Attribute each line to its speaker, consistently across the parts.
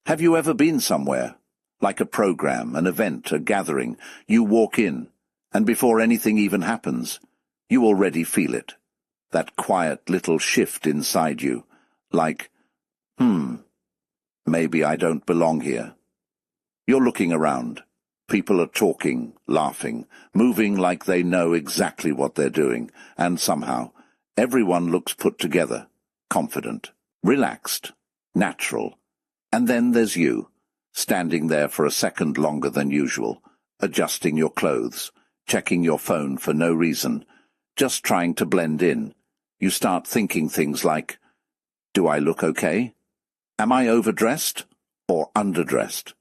Speaker 1: Have you ever been somewhere, like a program, an event, a gathering? You walk in, and before anything even happens, you already feel it. That quiet little shift inside you, like, maybe I don't belong here. You're looking around. People are talking, laughing, moving like they know exactly what they're doing, and somehow, everyone looks put together, confident, relaxed, natural. And then there's you, standing there for a second longer than usual, adjusting your clothes, checking your phone for no reason, just trying to blend in. You start thinking things like, do I look okay? Am I overdressed or underdressed?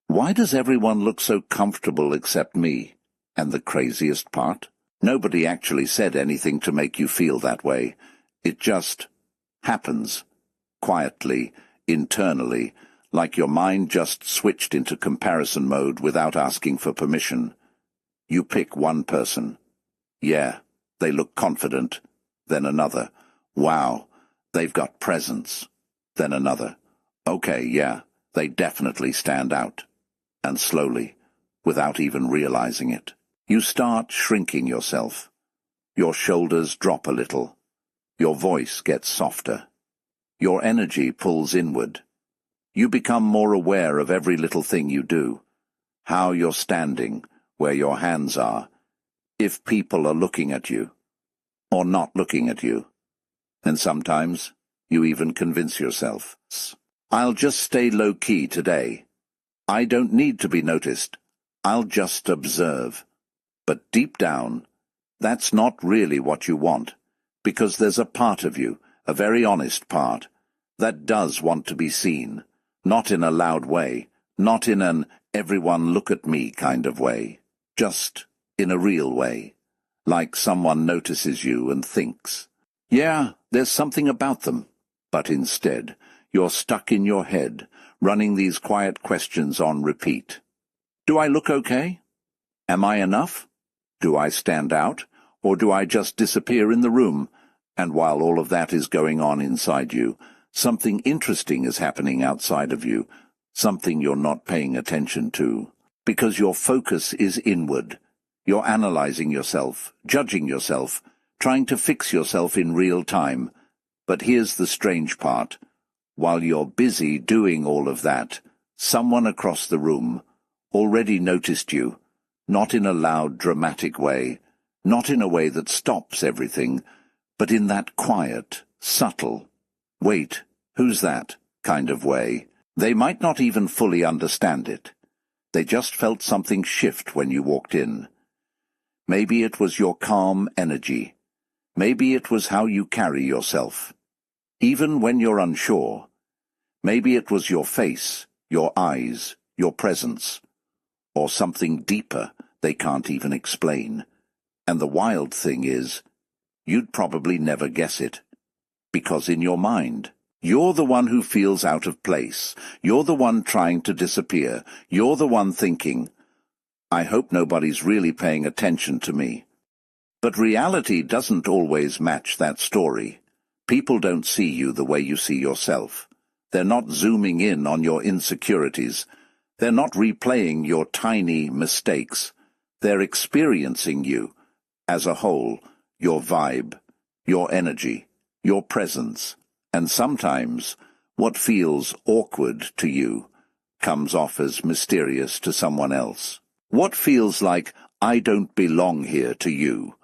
Speaker 1: Why does everyone look so comfortable except me? And the craziest part? Nobody actually said anything to make you feel that way. It just happens, quietly, internally, like your mind just switched into comparison mode without asking for permission. You pick one person. Yeah, they look confident. Then another. Wow, they've got presence. Then another. Okay, yeah, they definitely stand out. And slowly, without even realizing it, you start shrinking yourself. Your shoulders drop a little. Your voice gets softer. Your energy pulls inward. You become more aware of every little thing you do. How you're standing, where your hands are, if people are looking at you, or not looking at you. And sometimes, you even convince yourself, I'll just stay low-key today. I don't need to be noticed. I'll just observe. But deep down, that's not really what you want, because there's a part of you, a very honest part, that does want to be seen, not in a loud way, not in an everyone look at me kind of way, just in a real way, like someone notices you and thinks, yeah, there's something about them, but instead, you're stuck in your head, running these quiet questions on repeat. Do I look okay? Am I enough? Do I stand out? Or do I just disappear in the room? And while all of that is going on inside you, something interesting is happening outside of you, something you're not paying attention to. Because your focus is inward. You're analyzing yourself, judging yourself, trying to fix yourself in real time. But here's the strange part. While you're busy doing all of that, someone across the room already noticed you, not in a loud, dramatic way, not in a way that stops everything, but in that quiet, subtle, wait, who's that kind of way. They might not even fully understand it. They just felt something shift when you walked in. Maybe it was your calm energy. Maybe it was how you carry yourself. Even when you're unsure, maybe it was your face, your eyes, your presence, or something deeper they can't even explain. And the wild thing is, you'd probably never guess it. Because in your mind, you're the one who feels out of place. You're the one trying to disappear. You're the one thinking, I hope nobody's really paying attention to me. But reality doesn't always match that story. People don't see you the way you see yourself. They're not zooming in on your insecurities. They're not replaying your tiny mistakes. They're experiencing you as a whole, your vibe, your energy, your presence. And sometimes, what feels awkward to you comes off as mysterious to someone else. What feels like, I don't belong here to you,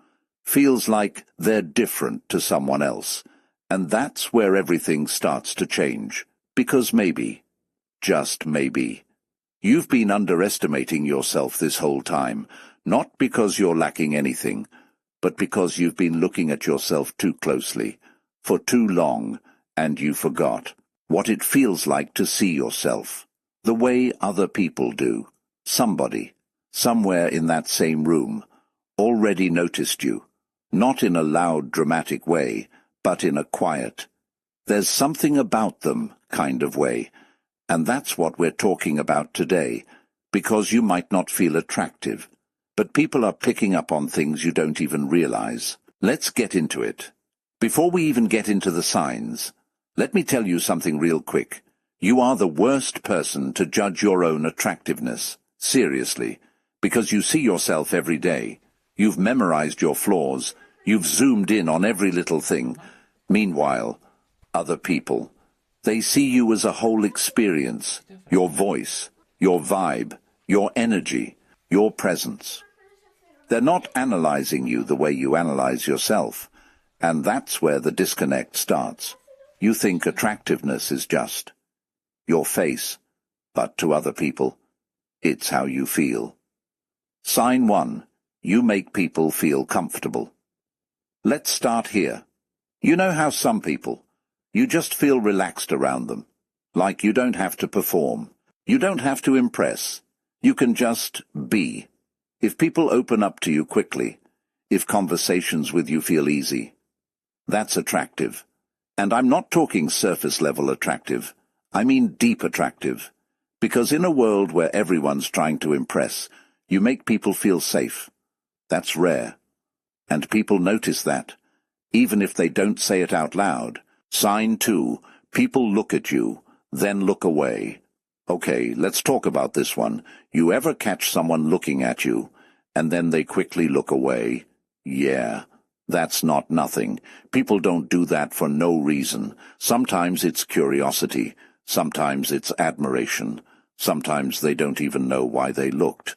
Speaker 1: feels like they're different to someone else. And that's where everything starts to change. Because maybe, just maybe, you've been underestimating yourself this whole time, not because you're lacking anything, but because you've been looking at yourself too closely, for too long, and you forgot what it feels like to see yourself, the way other people do. Somebody, somewhere in that same room, already noticed you, not in a loud, dramatic way, but in a quiet, there's something about them kind of way. And that's what we're talking about today, because you might not feel attractive, but people are picking up on things you don't even realize. Let's get into it. Before we even get into the signs, let me tell you something real quick. You are the worst person to judge your own attractiveness, seriously, because you see yourself every day. You've memorized your flaws, you've zoomed in on every little thing. Meanwhile, other people, they see you as a whole experience, your voice, your vibe, your energy, your presence. They're not analyzing you the way you analyze yourself, and that's where the disconnect starts. You think attractiveness is just your face, but to other people, it's how you feel. Sign 1. You make people feel comfortable. Let's start here. You know how some people, you just feel relaxed around them, like you don't have to perform, you don't have to impress, you can just be. If people open up to you quickly, if conversations with you feel easy, that's attractive. And I'm not talking surface-level attractive, I mean deep attractive. Because in a world where everyone's trying to impress, you make people feel safe. That's rare. And people notice that, even if they don't say it out loud. Sign 2. People look at you, then look away. Okay, let's talk about this one. You ever catch someone looking at you, and then they quickly look away? Yeah, that's not nothing. People don't do that for no reason. Sometimes it's curiosity, sometimes it's admiration, sometimes they don't even know why they looked,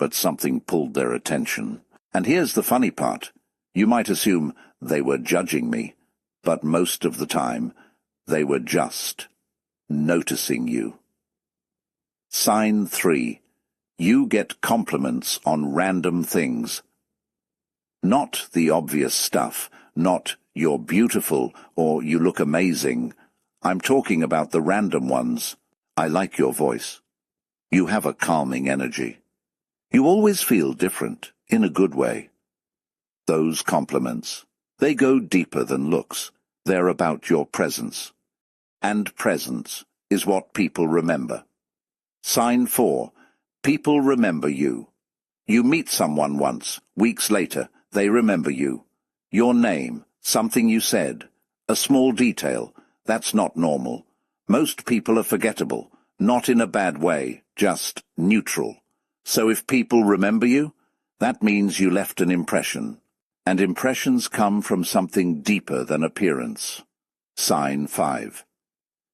Speaker 1: but something pulled their attention. And here's the funny part. You might assume they were judging me, but most of the time, they were just noticing you. Sign 3. You get compliments on random things. Not the obvious stuff, not "you're beautiful" or "you look amazing." I'm talking about the random ones. "I like your voice. You have a calming energy. You always feel different, in a good way." Those compliments, they go deeper than looks. They're about your presence. And presence is what people remember. Sign 4. People remember you. You meet someone once, weeks later, they remember you. Your name, something you said, a small detail. That's not normal. Most people are forgettable, not in a bad way, just neutral. So if people remember you, that means you left an impression. And impressions come from something deeper than appearance. Sign 5.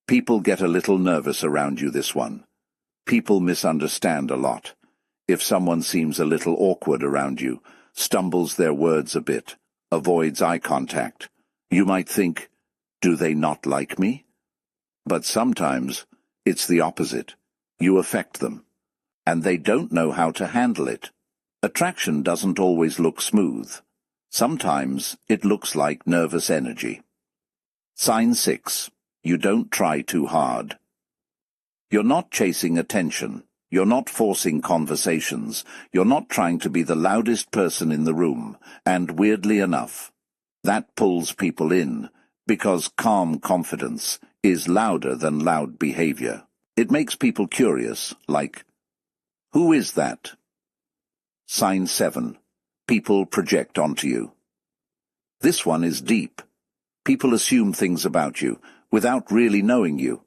Speaker 1: People get a little nervous around you. This one. People misunderstand a lot. If someone seems a little awkward around you, stumbles their words a bit, avoids eye contact, you might think, do they not like me? But sometimes it's the opposite. You affect them, and they don't know how to handle it. Attraction doesn't always look smooth. Sometimes it looks like nervous energy. Sign 6. You don't try too hard. You're not chasing attention. You're not forcing conversations. You're not trying to be the loudest person in the room. And weirdly enough, that pulls people in, because calm confidence is louder than loud behavior. It makes people curious, like, who is that? Sign 7. People project onto you. This one is deep. People assume things about you without really knowing you.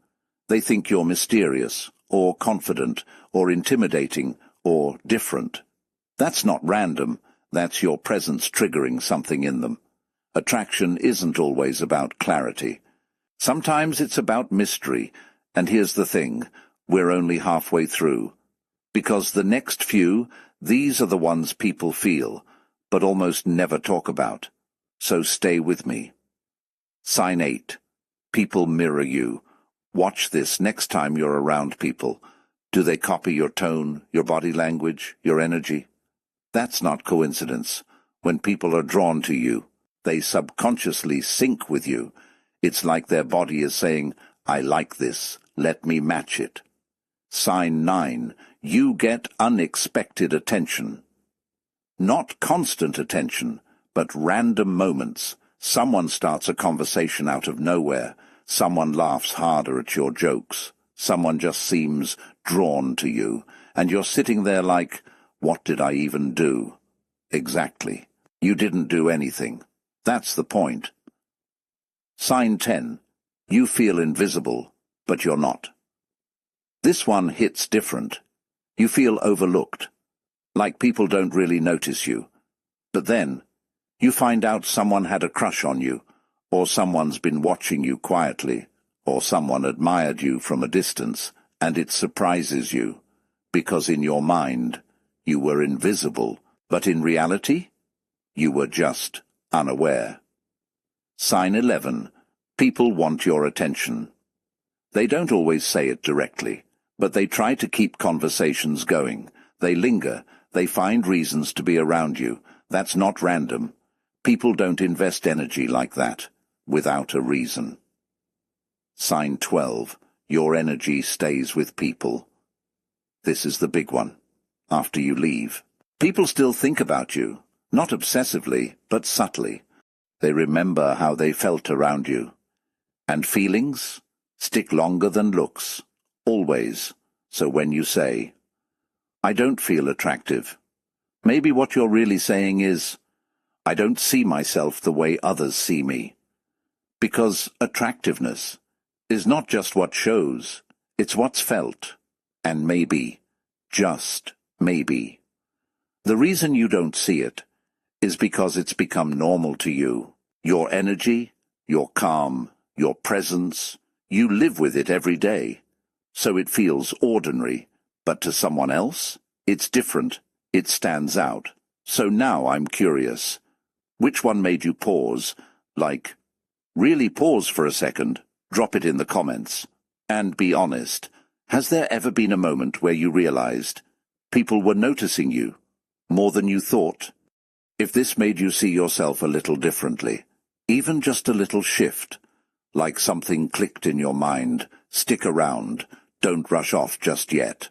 Speaker 1: They think you're mysterious, or confident, or intimidating, or different. That's not random. That's your presence triggering something in them. Attraction isn't always about clarity. Sometimes it's about mystery, and here's the thing, we're only halfway through. Because the next few, these are the ones people feel, but almost never talk about. So stay with me. Sign 8. People mirror you. Watch this next time you're around people. Do they copy your tone, your body language, your energy? That's not coincidence. When people are drawn to you, they subconsciously sync with you. It's like their body is saying, I like this, let me match it. Sign 9. You get unexpected attention. Not constant attention, but random moments. Someone starts a conversation out of nowhere. Someone laughs harder at your jokes. Someone just seems drawn to you, and you're sitting there like, what did I even do? Exactly. You didn't do anything. That's the point. Sign 10. You feel invisible, but you're not. This one hits different. You feel overlooked, like people don't really notice you. But then, you find out someone had a crush on you, or someone's been watching you quietly, or someone admired you from a distance, and it surprises you, because in your mind, you were invisible, but in reality, you were just unaware. Sign 11. People want your attention. They don't always say it directly, but they try to keep conversations going. They linger. They find reasons to be around you. That's not random. People don't invest energy like that, without a reason. Sign 12. Your energy stays with people. This is the big one. After you leave, people still think about you, not obsessively, but subtly. They remember how they felt around you. And feelings stick longer than looks, always. So when you say, "I don't feel attractive," maybe what you're really saying is, "I don't see myself the way others see me." Because attractiveness is not just what shows, it's what's felt. And maybe, just maybe, the reason you don't see it is because it's become normal to you. Your energy, your calm, your presence, you live with it every day. So it feels ordinary, but to someone else, it's different. It stands out. So now I'm curious. Which one made you pause? Like, really pause for a second. Drop it in the comments. And be honest. Has there ever been a moment where you realized people were noticing you more than you thought? If this made you see yourself a little differently, even just a little shift, like something clicked in your mind, stick around, don't rush off just yet.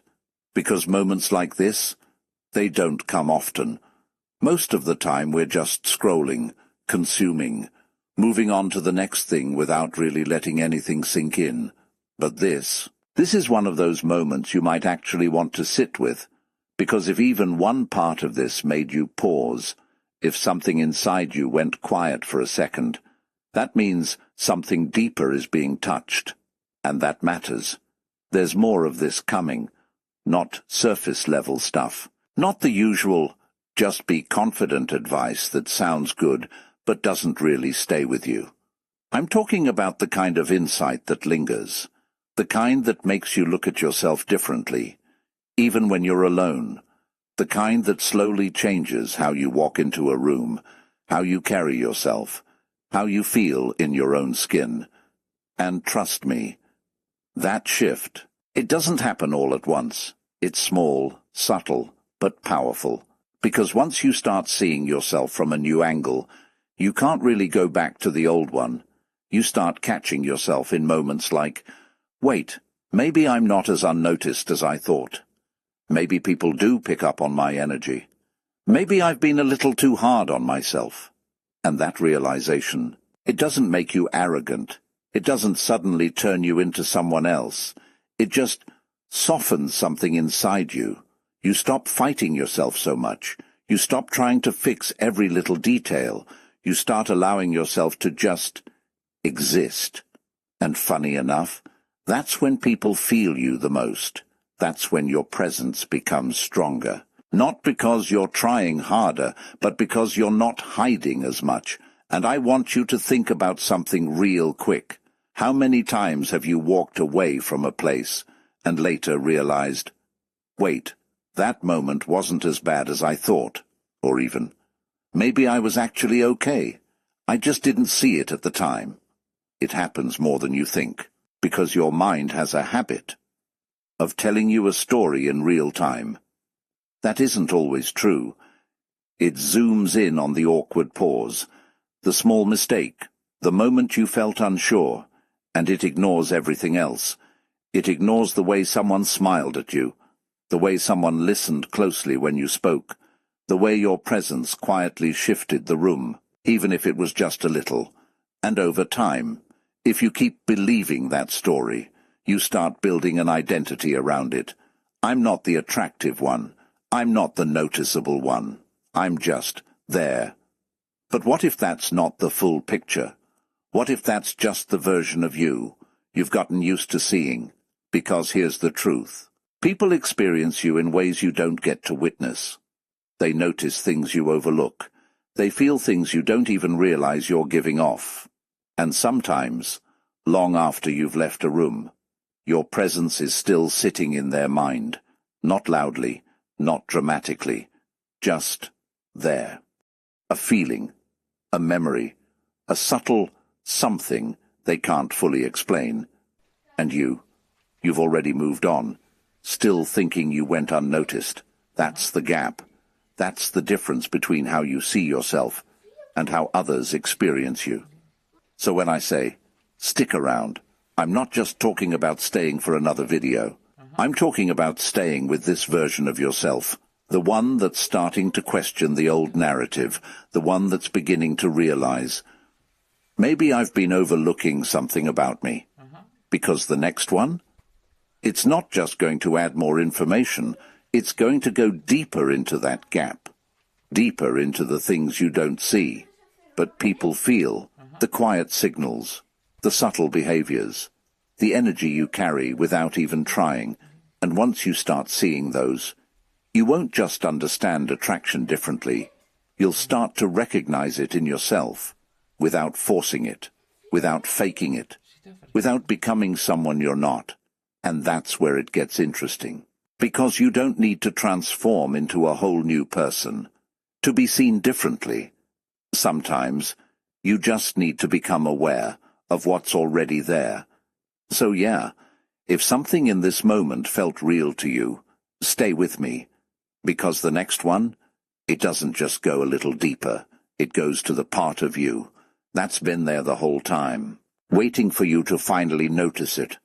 Speaker 1: Because moments like this, they don't come often. Most of the time we're just scrolling, consuming, moving on to the next thing without really letting anything sink in. But this is one of those moments you might actually want to sit with, because if even one part of this made you pause, if something inside you went quiet for a second, that means something deeper is being touched, and that matters. There's more of this coming, not surface-level stuff, not the usual just be confident advice that sounds good but doesn't really stay with you. I'm talking about the kind of insight that lingers, the kind that makes you look at yourself differently, even when you're alone, the kind that slowly changes how you walk into a room, how you carry yourself, how you feel in your own skin. And trust me, that shift, it doesn't happen all at once. It's small, subtle, but powerful. Because once you start seeing yourself from a new angle, you can't really go back to the old one. You start catching yourself in moments like, wait, maybe I'm not as unnoticed as I thought. Maybe people do pick up on my energy. Maybe I've been a little too hard on myself. And that realization, it doesn't make you arrogant. It doesn't suddenly turn you into someone else. It just softens something inside you. You stop fighting yourself so much. You stop trying to fix every little detail. You start allowing yourself to just exist. And funny enough, that's when people feel you the most. That's when your presence becomes stronger. Not because you're trying harder, but because you're not hiding as much. And I want you to think about something real quick. How many times have you walked away from a place and later realized, wait, that moment wasn't as bad as I thought, or even, maybe I was actually okay. I just didn't see it at the time. It happens more than you think, because your mind has a habit of telling you a story in real time. That isn't always true. It zooms in on the awkward pause, the small mistake, the moment you felt unsure, and it ignores everything else. It ignores the way someone smiled at you, the way someone listened closely when you spoke, the way your presence quietly shifted the room, even if it was just a little. And over time, if you keep believing that story, you start building an identity around it. I'm not the attractive one. I'm not the noticeable one. I'm just there. But what if that's not the full picture? What if that's just the version of you you've gotten used to seeing? Because here's the truth. People experience you in ways you don't get to witness. They notice things you overlook. They feel things you don't even realize you're giving off. And sometimes, long after you've left a room, your presence is still sitting in their mind, not loudly, not dramatically, just there. A feeling, a memory, a subtle something they can't fully explain. And you've already moved on, still thinking you went unnoticed. That's the gap. That's the difference between how you see yourself and how others experience you. So when I say, stick around, I'm not just talking about staying for another video. I'm talking about staying with this version of yourself, the one that's starting to question the old narrative, the one that's beginning to realize, maybe I've been overlooking something about me. Because the next one, it's not just going to add more information, it's going to go deeper into that gap, deeper into the things you don't see, but people feel, the quiet signals, the subtle behaviors, the energy you carry without even trying. And once you start seeing those, you won't just understand attraction differently, you'll start to recognize it in yourself, without forcing it, without faking it, without becoming someone you're not. And that's where it gets interesting. Because you don't need to transform into a whole new person, to be seen differently. Sometimes, you just need to become aware of what's already there. So yeah, if something in this moment felt real to you, stay with me. Because the next one, it doesn't just go a little deeper, it goes to the part of you that's been there the whole time, waiting for you to finally notice it.